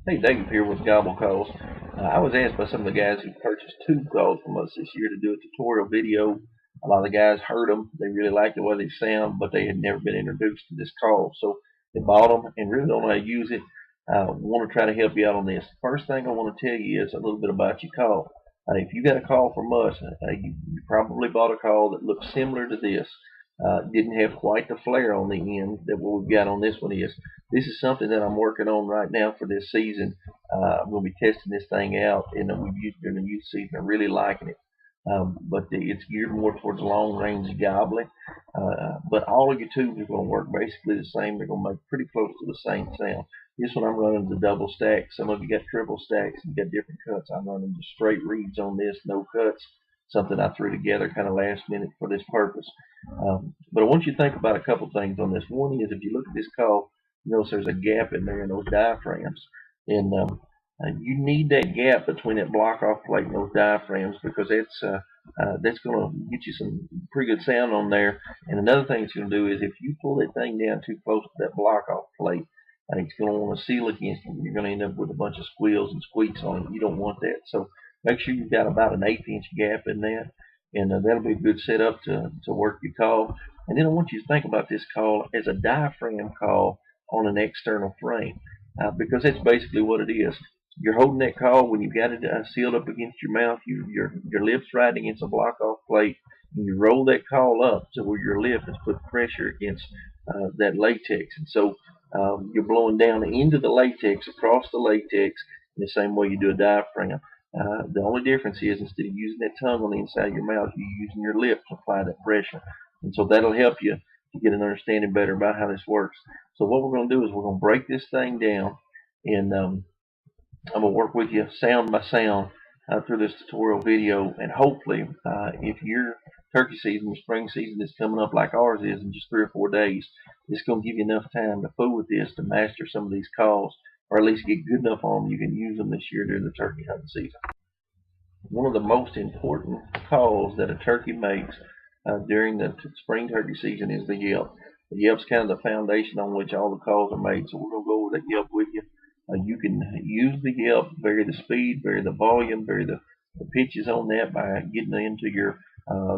Hey, Dave here with Gobble Calls. I was asked by some of the guys who purchased tube calls from us this year to do a tutorial video. A lot of the guys heard them. They really liked the way they sound, but they had never been introduced to this call. So they bought them and really don't know how to use it. I want to try to help you out on this. First thing I want to tell you is a little bit about your call. If you got a call from us, you probably bought a call that looks similar to this. Didn't have quite the flare on the end that what we've got on this one is. This is something that I'm working on right now for this season. I'm going to be testing this thing out, and we've used it in the youth season. I'm really liking it. But it's geared more towards long range gobbling. But all of your tubes are going to work basically the same. They're going to make pretty close to the same sound. This one I'm running the double stack. Some of you got triple stacks and got different cuts. I'm running just straight reeds on this, no cuts. Something I threw together kind of last minute for this purpose. But I want you to think about a couple things on this. One is if you look at this call, you notice there's a gap in there in those diaphragms. And you need that gap between that block off plate and those diaphragms because that's going to get you some pretty good sound on there. And another thing it's going to do is if you pull that thing down too close to that block off plate, it's going to want to seal against it. You're going to end up with a bunch of squeals and squeaks on it. You don't want that. So make sure you've got about an 1/8 inch gap in that. And that'll be a good setup to work your call. And then I want you to think about this call as a diaphragm call on an external frame because that's basically what it is. You're holding that call when you've got it sealed up against your mouth. Your lips right against a block off plate, and you roll that call up to where your lip has put pressure against that latex. And so you're blowing down into the latex, across the latex, in the same way you do a diaphragm. The only difference is instead of using that tongue on the inside of your mouth, you're using your lip to apply that pressure. And so that'll help you to get an understanding better about how this works. So what we're going to do is we're going to break this thing down, and I'm going to work with you sound by sound through this tutorial video. And hopefully, if your turkey season, your spring season is coming up like ours is in just 3 or 4 days, it's going to give you enough time to fool with this to master some of these calls, or at least get good enough on them you can use them this year during the turkey hunting season. One of the most important calls that a turkey makes during the spring turkey season is the yelp. The yelp's kind of the foundation on which all the calls are made, so we're going to go over that yelp with you. You can use the yelp, vary the speed, vary the volume, vary the pitches on that by getting into your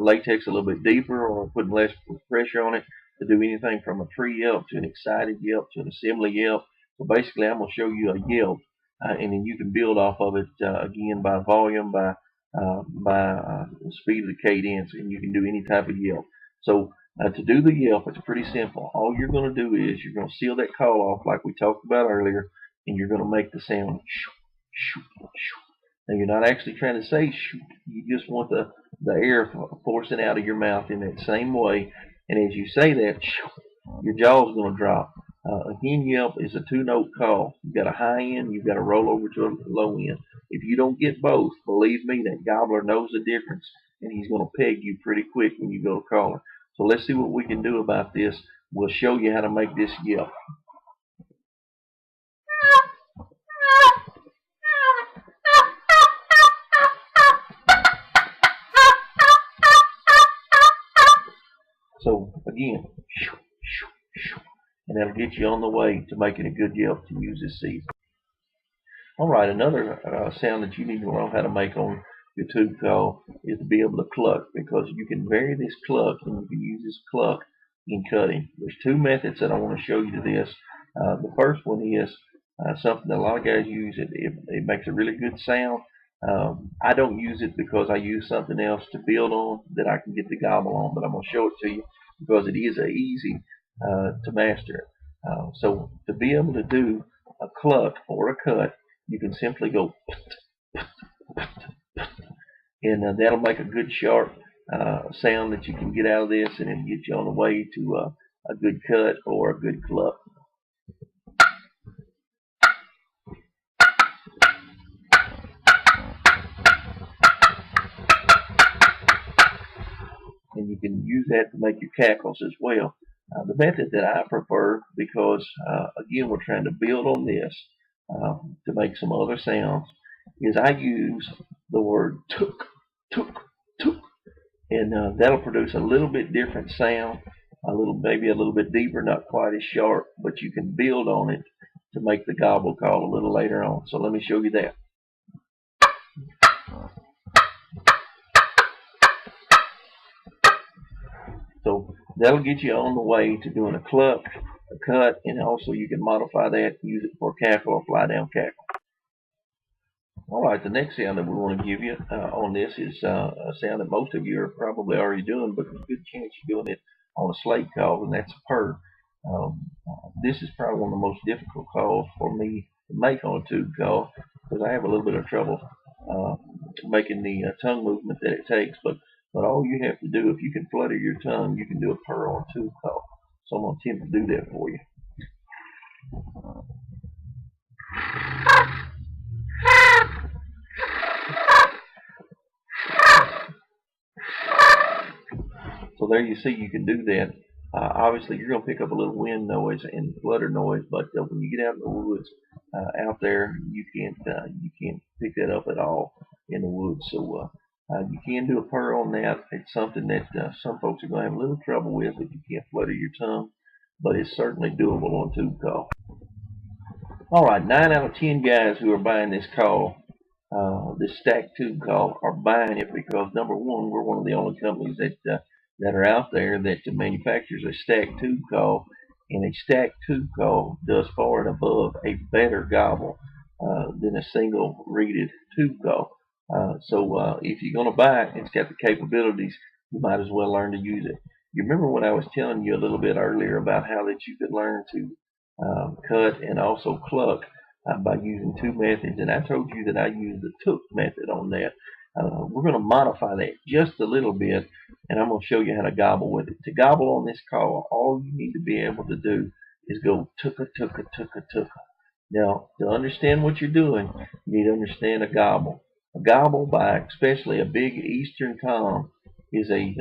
latex a little bit deeper or putting less pressure on it to do anything from a tree yelp to an excited yelp to an assembly yelp. So basically I'm going to show you a yelp and then you can build off of it again by volume, by the speed of the cadence, and you can do any type of yelp. So to do the yelp, it's pretty simple. All you're going to do is you're going to seal that call off like we talked about earlier, and you're going to make the sound shoo, shoo, shoo. Now you're not actually trying to say shoo. You just want the air forcing out of your mouth in that same way. And as you say that, shoo, your jaw's going to drop. Again, yelp is a 2-note call. You've got a high end, you've got a roll over to a low end. If you don't get both, believe me, that gobbler knows the difference, and he's going to peg you pretty quick when you go to caller. So let's see what we can do about this. We'll show you how to make this yelp. So again, shoo, shoo, shoo. And that'll get you on the way to making a good yelp to use this season. Alright, another sound that you need to learn how to make on your tube call is to be able to cluck, because you can vary this cluck and you can use this cluck in cutting. There's 2 methods that I want to show you to this. The first one is something that a lot of guys use. It makes a really good sound. I don't use it because I use something else to build on that I can get the gobble on, but I'm going to show it to you because it is easy to master it. So to be able to do a cluck or a cut, you can simply go and that'll make a good sharp sound that you can get out of this, and it'll get you on the way to a good cut or a good cluck. And you can use that to make your cackles as well. The method that I prefer, because again we're trying to build on this to make some other sounds, is I use the word took, took, took, and that'll produce a little bit different sound, maybe a little bit deeper, not quite as sharp, but you can build on it to make the gobble call a little later on. So let me show you that. So that'll get you on the way to doing a cluck, a cut, and also you can modify that, use it for cackle or fly down cackle. Alright, the next sound that we want to give you on this is a sound that most of you are probably already doing, but there's a good chance you're doing it on a slate call, and that's a purr. This is probably one of the most difficult calls for me to make on a tube call, because I have a little bit of trouble making the tongue movement that it takes, but all you have to do, if you can flutter your tongue, you can do a purr on a tube call. So I'm going to attempt to do that for you. So there you see you can do that. Obviously, you're going to pick up a little wind noise and flutter noise, but when you get out in the woods, out there, you can't pick that up at all in the woods. So you can do a purr on that. It's something that some folks are going to have a little trouble with if you can't flutter your tongue, but it's certainly doable on tube call. All right, 9 out of 10 guys who are buying this call, this stacked tube call, are buying it because, number one, we're one of the only companies that are out there that manufactures a stacked tube call, and a stacked tube call does far and above a better gobble than a single reeded tube call. So if you're going to buy it, it's got the capabilities, you might as well learn to use it. You remember when I was telling you a little bit earlier about how that you could learn to cut and also cluck by using two methods, and I told you that I use the took method on that. We're going to modify that just a little bit, and I'm going to show you how to gobble with it. To gobble on this call, all you need to be able to do is go tucka, tucka, tucka, tucka. Now, to understand what you're doing, you need to understand a gobble. A gobble, by especially a big Eastern tom, is a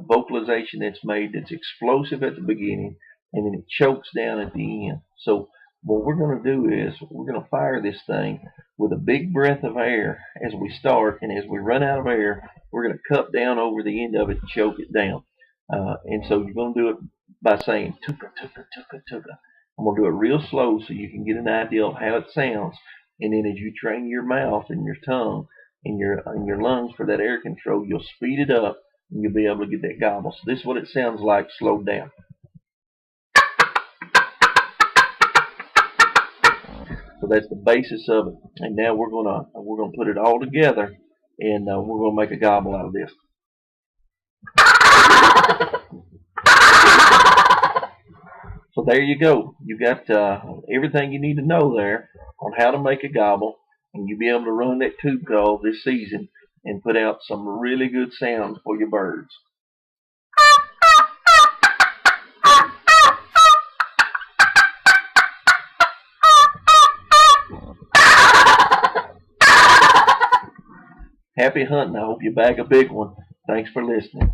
vocalization that's made that's explosive at the beginning, and then it chokes down at the end. So what we're going to do is we're going to fire this thing with a big breath of air as we start, and as we run out of air, we're going to cup down over the end of it and choke it down. And so you're going to do it by saying tucka, tucka, tucka, tucka. I'm going to do it real slow so you can get an idea of how it sounds, and then as you train your mouth and your tongue and your lungs for that air control, you'll speed it up and you'll be able to get that gobble. So this is what it sounds like slowed down. So that's the basis of it, and now we're gonna put it all together, and we're gonna make a gobble out of this. So there you go. You got everything you need to know there on how to make a gobble, and you'll be able to run that tube call this season and put out some really good sounds for your birds. Happy hunting. I hope you bag a big one. Thanks for listening.